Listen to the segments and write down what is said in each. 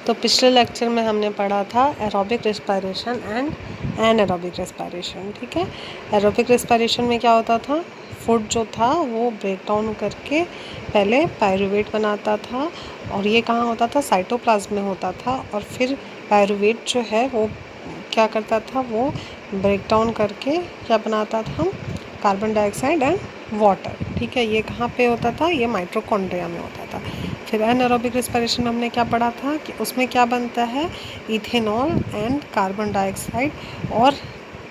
तो पिछले लेक्चर में हमने पढ़ा था aerobic respiration and anaerobic respiration. ठीक है, एरोबिक रेस्पिरेशन में क्या होता था, फूड जो था वो ब्रेक डाउन करके पहले पायरुवेट बनाता था, और ये कहाँ होता था, साइटोप्लाज्म में होता था। और फिर पायरुवेट जो है वो क्या करता था, वो ब्रेक डाउन करके क्या बनाता था, कार्बन डाइऑक्साइड एंड वाटर। ठीक है, ये कहाँ पे होता था, ये माइटोकॉन्ड्रिया में होता था। फिर एनारोबिक रेस्पिरेशन में हमने क्या पढ़ा था कि उसमें क्या बनता है, इथेनॉल एंड कार्बन डाइऑक्साइड और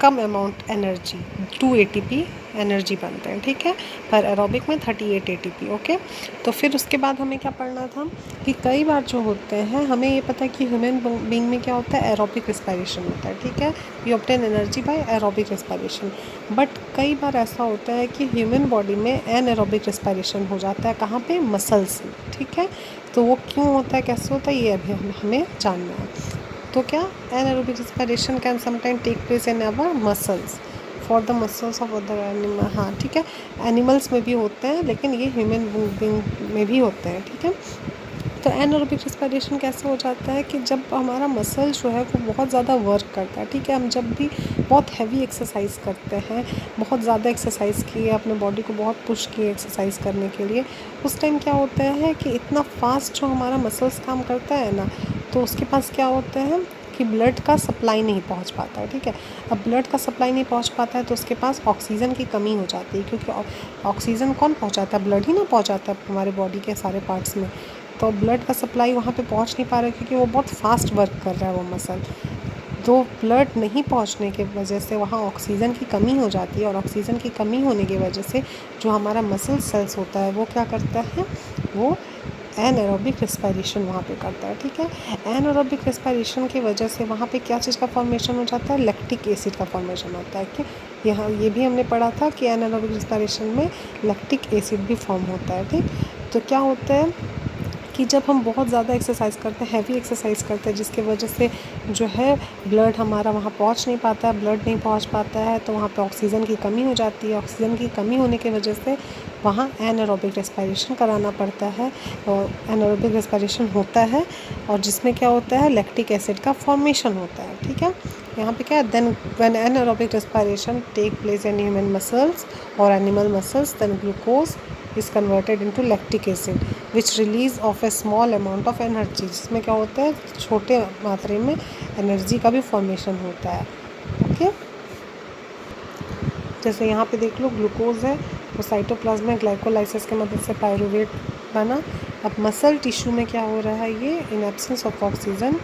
कम अमाउंट एनर्जी 2 ATP एनर्जी बनते हैं। ठीक है, पर एरोबिक में 38 ATP। ओके, तो फिर उसके बाद हमें क्या पढ़ना था कि कई बार जो होते हैं, हमें ये पता है कि ह्यूमन बीइंग में क्या होता है, एरोबिक रेस्पिरेशन होता है। ठीक है, we obtain energy by aerobic respiration. But कई बार ऐसा होता है कि ह्यूमन बॉडी में एनएरोबिक रेस्पिरेशन हो जाता है, कहाँ पे, मसल्स में। ठीक है, तो वो क्यों होता है, कैसे होता है, ये अभी हमें जानना है। तो क्या, anaerobic respiration can sometime take place in our muscles for the muscles of other animal. हाँ ठीक है, एनिमल्स में भी होते हैं, लेकिन ये ह्यूमन बीइंग में भी होते हैं। ठीक है, तो एनारोबिक रेस्पिरेशन कैसे हो जाता है कि जब हमारा मसल जो है वो बहुत ज़्यादा वर्क करता है। ठीक है, हम जब भी बहुत हैवी एक्सरसाइज करते हैं, बहुत ज़्यादा एक्सरसाइज किए, अपने बॉडी को बहुत पुश किए एक्सरसाइज करने के लिए, उस टाइम क्या होता है कि इतना फास्ट जो हमारा मसल्स काम करता है ना, तो उसके पास क्या होता है कि ब्लड का सप्लाई नहीं पहुंच पाता है। ठीक है, अब ब्लड का सप्लाई नहीं पहुंच पाता है तो उसके पास ऑक्सीजन की कमी हो जाती है, क्योंकि ऑक्सीजन कौन पहुंचाता है, ब्लड ही ना पहुंचाता है हमारे बॉडी के सारे पार्ट्स में। तो ब्लड का सप्लाई वहाँ पे पहुँच नहीं पा रहा है, क्योंकि वो बहुत फास्ट वर्क कर रहा है वो मसल। तो ब्लड नहीं पहुँचने की वजह से वहाँ ऑक्सीजन की कमी हो जाती है, और ऑक्सीजन की कमी होने की वजह से जो हमारा मसल सेल्स होता है वो क्या करता है, वो एनारोबिक रेस्पिरेशन वहाँ पे करता है। ठीक है, एनारोबिक रेस्पिरेशन की वजह से वहाँ पे क्या चीज़ का फॉर्मेशन हो जाता है, लैक्टिक एसिड का फॉर्मेशन होता है। कि यहाँ ये भी हमने पढ़ा था कि एनारोबिक रेस्पिरेशन में लैक्टिक एसिड भी फॉर्म होता है। ठीक, तो क्या होता है कि जब हम बहुत ज़्यादा एक्सरसाइज करते हैं, हैवी एक्सरसाइज करते हैं, जिसकी वजह से जो है ब्लड हमारा वहाँ पहुँच नहीं पाता है, ब्लड नहीं पहुँच पाता है, तो वहाँ पे ऑक्सीजन की कमी हो जाती है। ऑक्सीजन की कमी होने की वजह से वहाँ एनारोबिक रेस्पिरेशन कराना पड़ता है, और एनारोबिक रेस्पिरेशन होता है, और जिसमें क्या होता है, लैक्टिक एसिड का फॉर्मेशन होता है। ठीक है, यहाँ पे क्या है, then when anaerobic respiration take place in human muscles और animal muscles, then glucose is converted into lactic acid which release of a small amount of energy, जिसमें क्या होता है, छोटे मात्रा में एनर्जी का भी फॉर्मेशन होता है। ओके, जैसे यहाँ पे देख लो, ग्लूकोज है वो साइटोप्लाज्म में ग्लाइकोलाइसिस की मदद से पायरुवेट बना। अब मसल टिश्यू में क्या हो रहा है, ये in absence of oxygen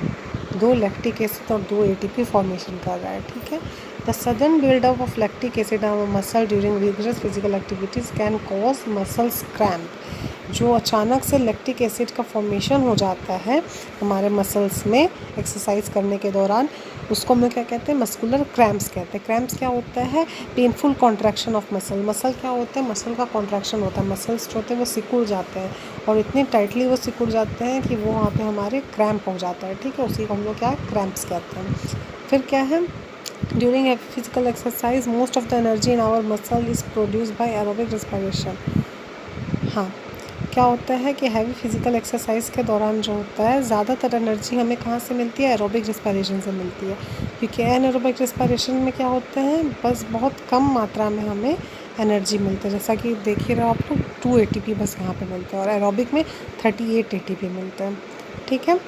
2 lactic acid और 2 ATP फॉर्मेशन कर रहा है। ठीक है, the sudden buildup of lactic acid on muscle during vigorous physical activities can cause muscles cramp. जो अचानक से लैक्टिक एसिड का फॉर्मेशन हो जाता है हमारे मसल्स में एक्सरसाइज करने के दौरान, उसको हम क्या कहते हैं, मस्कुलर क्रैम्प्स कहते हैं। क्रैम्प्स क्या होता है, painful contraction of muscle. Muscle क्या होता है, मसल का कॉन्ट्रैक्शन होता है, मसल्स जो होते हैं वो सिकुड़ जाते हैं, और इतने टाइटली वो सिकुड़ जाते हैं कि वो वहाँ पे हमारे क्रैम्प हो जाता है। ठीक है, उसी को हम लोग क्या, क्रैम्प्स कहते हैं। फिर क्या है, during a physical exercise most of the energy in our muscle is produce by aerobic respiration. हाँ, क्या होता है कि हैवी फिजिकल एक्सरसाइज के दौरान जो होता है, ज़्यादातर एनर्जी हमें कहाँ से मिलती है, एरोबिक रेस्पिरेशन से मिलती है। क्योंकि एनारोबिक रेस्पिरेशन में क्या होता है, बस बहुत कम मात्रा में हमें एनर्जी मिलती है, जैसा कि देख ही रहे हो आप लोग, 2 ATP बस यहाँ पे मिलते हैं, और एरोबिक में 38 ATP मिलते हैं। ठीक है,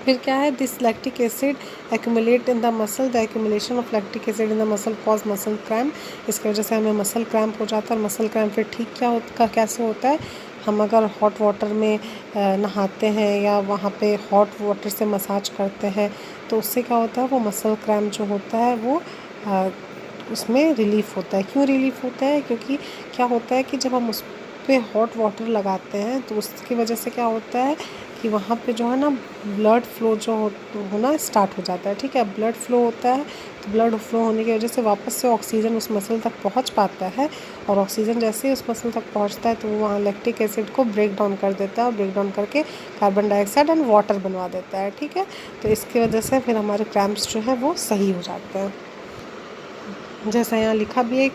फिर क्या है, this lactic acid accumulate in the muscle, the accumulation of lactic acid in the muscle cause muscle cramp. इसकी वजह से हमें मसल क्रैम्प हो जाता है, और मसल क्रैम्प फिर ठीक क्या होता, कैसे होता है, हम अगर हॉट वाटर में नहाते हैं या वहाँ पे हॉट वाटर से मसाज करते हैं, तो उससे क्या होता है, वो मसल क्रैम्प जो होता है वो उसमें रिलीफ़ होता है। क्यों रिलीफ़ होता है, क्योंकि क्या होता है कि जब हम उस पे हॉट वाटर लगाते हैं तो उसकी वजह से क्या होता है कि वहाँ पे जो है ना, ब्लड फ्लो जो होना स्टार्ट हो जाता है। ठीक है, ब्लड फ्लो होता है, तो ब्लड फ्लो होने की वजह से वापस से ऑक्सीजन उस मसल तक पहुँच पाता है, और ऑक्सीजन जैसे ही उस मसल तक पहुँचता है तो वो वहाँ लैक्टिक एसिड को ब्रेक डाउन कर देता है, और ब्रेक डाउन करके कार्बन डाइऑक्साइड एंड वाटर बनवा देता है। ठीक है, तो इसकी वजह से फिर हमारे क्रैम्प्स जो है वो सही हो जाते हैं। जैसा यहाँ लिखा भी है,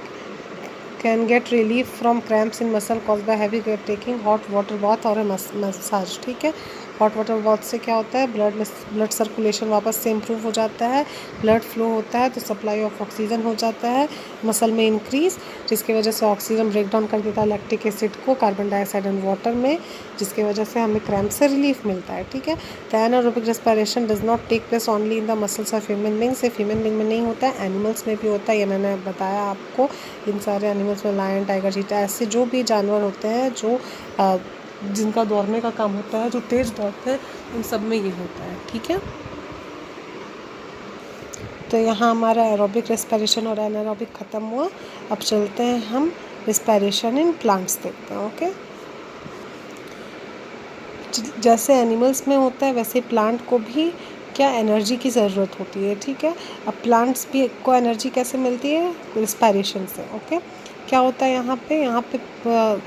can get relief from cramps in muscle cause by heavy taking hot water bath और मसाज। ठीक है, हॉट वाटर बाथ से क्या होता है, ब्लड सर्कुलेशन वापस से इम्प्रूव हो जाता है, ब्लड फ्लो होता है, तो सप्लाई ऑफ ऑक्सीजन हो जाता है मसल में इंक्रीज, जिसकी वजह से ऑक्सीजन ब्रेक डाउन कर देता है लैक्टिक एसिड को कार्बन डाइऑक्साइड एंड वाटर में, जिसकी वजह से हमें क्रैम्प से रिलीफ मिलता है। ठीक है, the anaerobic respiration does not take place only in the muscles of human beings, सिर्फ ह्यूमन बींग में नहीं होता है, एनिमल्स में भी होता है। ये मैंने बताया आपको, इन सारे एनिमल्स में लायन, टाइगर, चीता, ऐसे जो भी जानवर होते हैं जो जिनका दौड़ने का काम होता है, जो तेज़ दौड़ते हैं, उन सब में ये होता है। ठीक है, तो यहाँ हमारा एरोबिक रेस्पिरेशन और एनारोबिक ख़त्म हुआ। अब चलते हैं हम रेस्पिरेशन इन प्लांट्स देखते हैं। ओके, जैसे एनिमल्स में होता है वैसे प्लांट को भी क्या एनर्जी की ज़रूरत होती है। ठीक है, अब प्लांट्स भी को एनर्जी कैसे मिलती है, रेस्पिरेशन से। ओके, क्या होता है यहाँ पे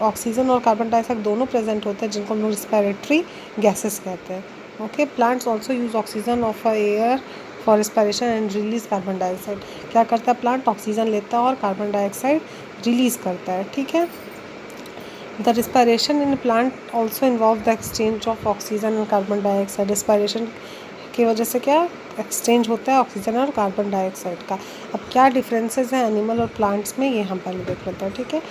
ऑक्सीजन और कार्बन डाइऑक्साइड दोनों प्रेजेंट होते हैं, जिनको हम लोग रेस्पिरेटरी गैसेस कहते हैं। Okay, plants also use oxygen of air for respiration and release carbon dioxide. क्या करता है प्लांट, ऑक्सीजन लेता है और कार्बन डाइऑक्साइड रिलीज करता है। ठीक है, The respiration in a plant also involve the exchange of oxygen and carbon dioxide. Respiration की वजह से क्या एक्सचेंज होता है ऑक्सीजन और कार्बन डाइऑक्साइड का। अब क्या डिफरेंसेस हैं एनिमल और प्लांट्स में, ये हम पहले देख लेते हैं। ठीक है,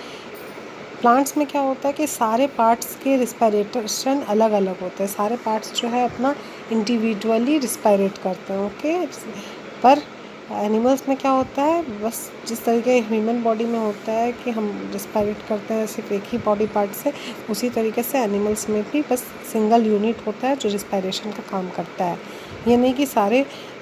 प्लांट्स में क्या होता है कि सारे पार्ट्स के रिस्पायरेशन अलग अलग होते हैं, सारे पार्ट्स जो है अपना इंडिविजुअली रिस्पायरेट करते हैं। ओके, पर एनिमल्स में क्या होता है, बस जिस तरीके ह्यूमन बॉडी में होता है कि हम रिस्पायरेट करते हैं सिर्फ एक ही बॉडी पार्ट से, उसी तरीके से एनिमल्स में भी बस सिंगल यूनिट होता है जो रिस्पायरेशन का काम करता है। ये नहीं कि सारे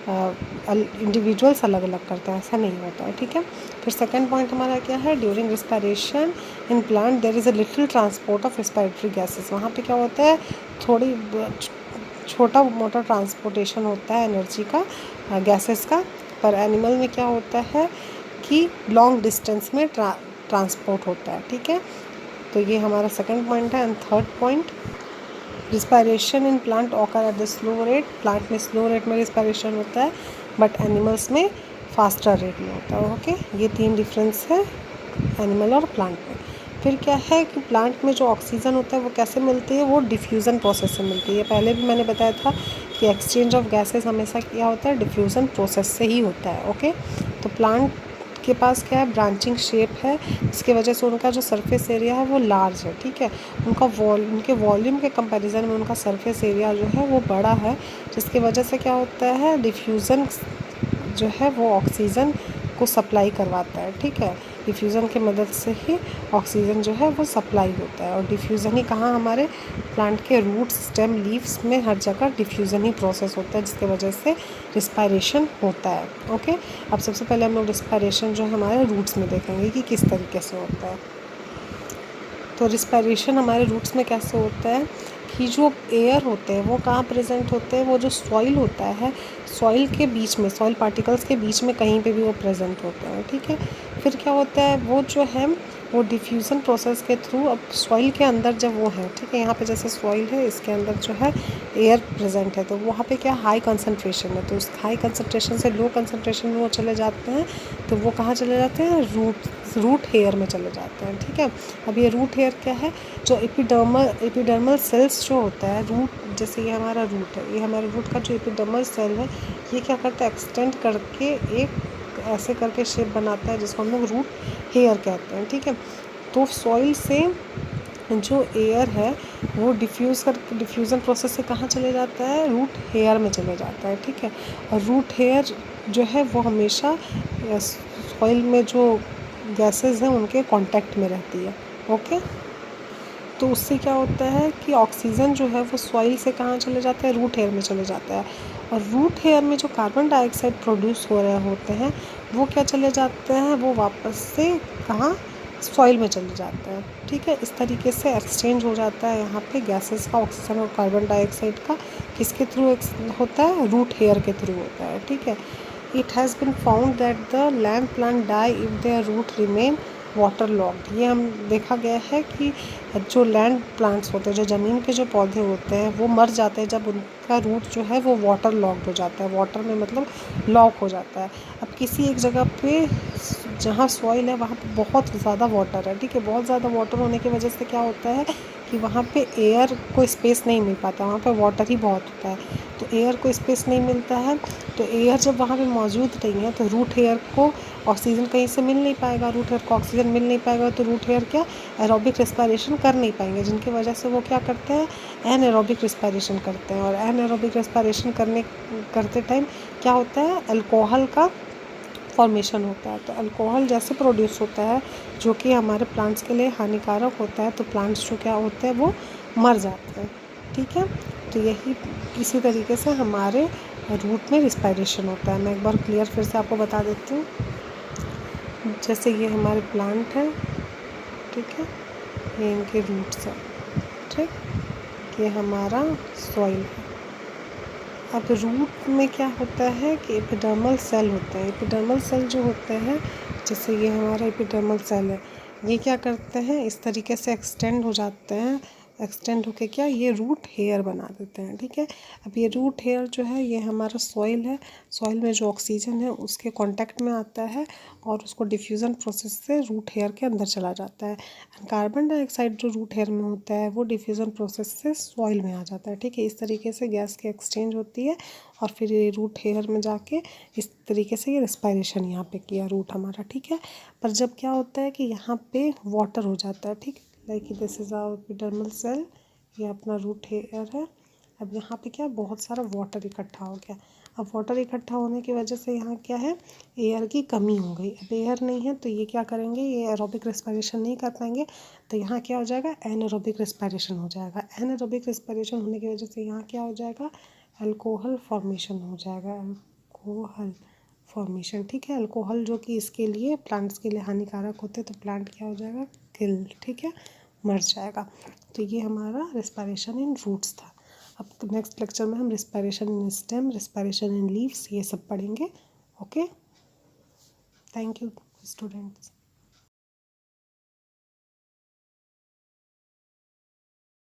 इंडिविजुअल्स अलग अलग करते हैं, ऐसा नहीं होता है। ठीक है, फिर सेकंड पॉइंट हमारा क्या है, during respiration in plant there is a little transport of respiratory gases. वहाँ पे क्या होता है, थोड़ी छोटा मोटा ट्रांसपोर्टेशन होता है एनर्जी का, गैसेस का। पर एनिमल में क्या होता है कि लॉन्ग डिस्टेंस में ट्रांसपोर्ट होता है। ठीक है, तो ये हमारा सेकंड पॉइंट है। And third point, respiration in plant occur at the slow rate. Plant में स्लो रेट में रिस्पायरेशन होता है, बट एनिमल्स में फास्टर रेट में होता है। ओके, ये तीन डिफरेंस है एनिमल और प्लांट में। फिर क्या है कि प्लांट में जो ऑक्सीजन होता है वो कैसे मिलती है, वो डिफ्यूज़न प्रोसेस से मिलती है। पहले भी मैंने बताया था कि एक्सचेंज ऑफ गैसेस हमेशा क्या होता है, डिफ्यूज़न प्रोसेस से ही होता है। ओके, तो प्लांट के पास क्या है, ब्रांचिंग शेप है, जिसकी वजह से उनका जो सरफेस एरिया है वो लार्ज है। ठीक है, उनके वॉल्यूम के कंपैरिजन में उनका सरफेस एरिया जो है वो बड़ा है, जिसकी वजह से क्या होता है, डिफ्यूज़न जो है वो ऑक्सीजन को सप्लाई करवाता है। ठीक है, डिफ्यूज़न की मदद से ही ऑक्सीजन जो है वो सप्लाई होता है, और डिफ्यूज़न ही कहाँ, हमारे प्लांट के रूट्स, स्टेम, लीव्स में हर जगह डिफ्यूज़न ही प्रोसेस होता है, जिसकी वजह से रिस्पायरेशन होता है। ओके, अब सबसे पहले हम लोग रिस्पायरेशन जो हमारे रूट्स में देखेंगे कि किस तरीके से होता है। तो रिस्पायरेशन हमारे रूट्स में कैसे होता है कि जो एयर होते हैं वो कहाँ प्रेजेंट होते हैं, वो जो सॉइल होता है, सॉइल के बीच में, सॉइल पार्टिकल्स के बीच में कहीं पे भी वो प्रेजेंट होते हैं। ठीक है, फिर क्या होता है, वो जो है वो डिफ्यूज़न प्रोसेस के थ्रू, अब सॉइल के अंदर जब वो है, ठीक है, यहाँ पे जैसे सॉइल है, इसके अंदर जो है एयर प्रेजेंट है, तो वहाँ पे क्या हाई कंसंट्रेशन है, तो उस हाई कंसंट्रेशन से लो कंसंट्रेशन में वो चले जाते हैं, तो वो कहाँ चले जाते हैं, रूट हेयर में चले जाते हैं। ठीक है, अब ये रूट हेयर क्या है, जो एपिडर्मल सेल्स जो होता है, रूट, जैसे ये हमारा रूट है, ये हमारे रूट का जो एपिडर्मल सेल है, ये क्या करता है, एक्सटेंड करके एक ऐसे करके शेप बनाता है, जिसको हम लोग रूट हेयर कहते हैं। ठीक है, तो सॉइल से जो एयर है वो डिफ्यूज़न प्रोसेस से कहाँ चले जाता है, रूट हेयर में चले जाता है। ठीक है, और रूट हेयर जो है वो हमेशा सॉइल में जो गैसेस हैं उनके कांटेक्ट में रहती है। ओके, तो उससे क्या होता है कि ऑक्सीजन जो है वो सॉइल से कहाँ चले जाता है, रूट हेयर में चले जाता है, और रूट हेयर में जो कार्बन डाइऑक्साइड प्रोड्यूस हो रहे होते हैं वो क्या चले जाते हैं, वो वापस से कहाँ, सॉइल में चले जाते हैं। ठीक है, इस तरीके से एक्सचेंज हो जाता है यहाँ पे गैसेस का, ऑक्सीजन और कार्बन डाइऑक्साइड का, किसके थ्रू होता है, रूट हेयर के थ्रू होता है। ठीक है, it has been found that the land plant die if their root remain water locked. ये हम देखा गया है कि जो लैंड प्लांट्स होते हैं, जो ज़मीन के जो पौधे होते हैं, वो मर जाते हैं जब उनका रूट जो है वो वाटर लॉक्ड हो जाता है, वाटर में मतलब लॉक हो जाता है। अब किसी एक जगह पे जहाँ सॉइल है वहाँ पे बहुत ज़्यादा वाटर है, ठीक है, बहुत ज़्यादा वाटर होने की वजह से क्या होता है कि वहाँ पे एयर को स्पेस नहीं मिल पाता, वहाँ पे वाटर ही बहुत होता है, तो एयर को स्पेस नहीं मिलता है। तो एयर जब वहाँ पे मौजूद नहीं है तो रूट हेयर को ऑक्सीजन कहीं से मिल नहीं पाएगा, रूट हेयर को ऑक्सीजन मिल नहीं पाएगा, तो रूट हेयर क्या एरोबिक रेस्पिरेशन कर नहीं पाएंगे, जिनकी वजह से वो क्या करते हैं एनएरोबिक रेस्पिरेशन करते हैं। और एनएरोबिक रेस्पिरेशन करते टाइम क्या होता है अल्कोहल का फॉर्मेशन होता है। तो अल्कोहल जैसे प्रोड्यूस होता है जो कि हमारे प्लांट्स के लिए हानिकारक होता है, तो प्लांट्स जो क्या होते हैं वो मर जाते हैं। ठीक है, तो यही इसी तरीके से हमारे रूट में रिस्पायरेशन होता है। मैं एक बार क्लियर फिर से आपको बता देती हूँ। जैसे ये हमारे प्लांट है, ठीक है, ये इनके रूट्स है, ठीक, ये हमारा सॉइल है। अब रूट में क्या होता है कि एपिडर्मल सेल होते हैं। एपिडर्मल सेल जो होते हैं, जैसे ये हमारा एपिडर्मल सेल है, ये क्या करते हैं इस तरीके से एक्सटेंड हो जाते हैं, एक्सटेंड होके क्या ये रूट हेयर बना देते हैं। ठीक है, अब ये रूट हेयर जो है ये हमारा सॉइल है, सॉइल में जो ऑक्सीजन है उसके कांटेक्ट में आता है और उसको डिफ्यूज़न प्रोसेस से रूट हेयर के अंदर चला जाता है। कार्बन डाइऑक्साइड जो रूट हेयर में होता है वो डिफ्यूज़न प्रोसेस से सॉइल में आ जाता है। ठीक है, इस तरीके से गैस की एक्सचेंज होती है और फिर ये रूट हेयर में जाके इस तरीके से ये रिस्पायरेशन यहाँ पे किया रूट हमारा। ठीक है, पर जब क्या होता है कि यहाँ पे वाटर हो जाता है, ठीक, like this is our epidermal cell, ये अपना रूट हेयर है। अब यहाँ पे क्या बहुत सारा वाटर इकट्ठा हो गया। अब वाटर इकट्ठा होने की वजह से यहाँ क्या है एयर की कमी हो गई। अब एयर नहीं है तो ये क्या करेंगे, ये एरोबिक रेस्पिरेशन नहीं कर पाएंगे, तो यहाँ क्या हो जाएगा एनारोबिक रेस्पिरेशन हो जाएगा। एनारोबिक रेस्पिरेशन होने की वजह से यहाँ क्या हो जाएगा अल्कोहल फॉर्मेशन हो जाएगा, अल्कोहल फॉर्मेशन। ठीक है, अल्कोहल जो कि इसके लिए प्लांट्स के लिए हानिकारक होते हैं, तो प्लांट क्या हो जाएगा किल, ठीक है, मर जाएगा। तो ये हमारा रेस्पिरेशन इन रूट्स था। अब नेक्स्ट लेक्चर में हम respiration in stem, respiration in leaves ये सब पढ़ेंगे। Okay, thank you students.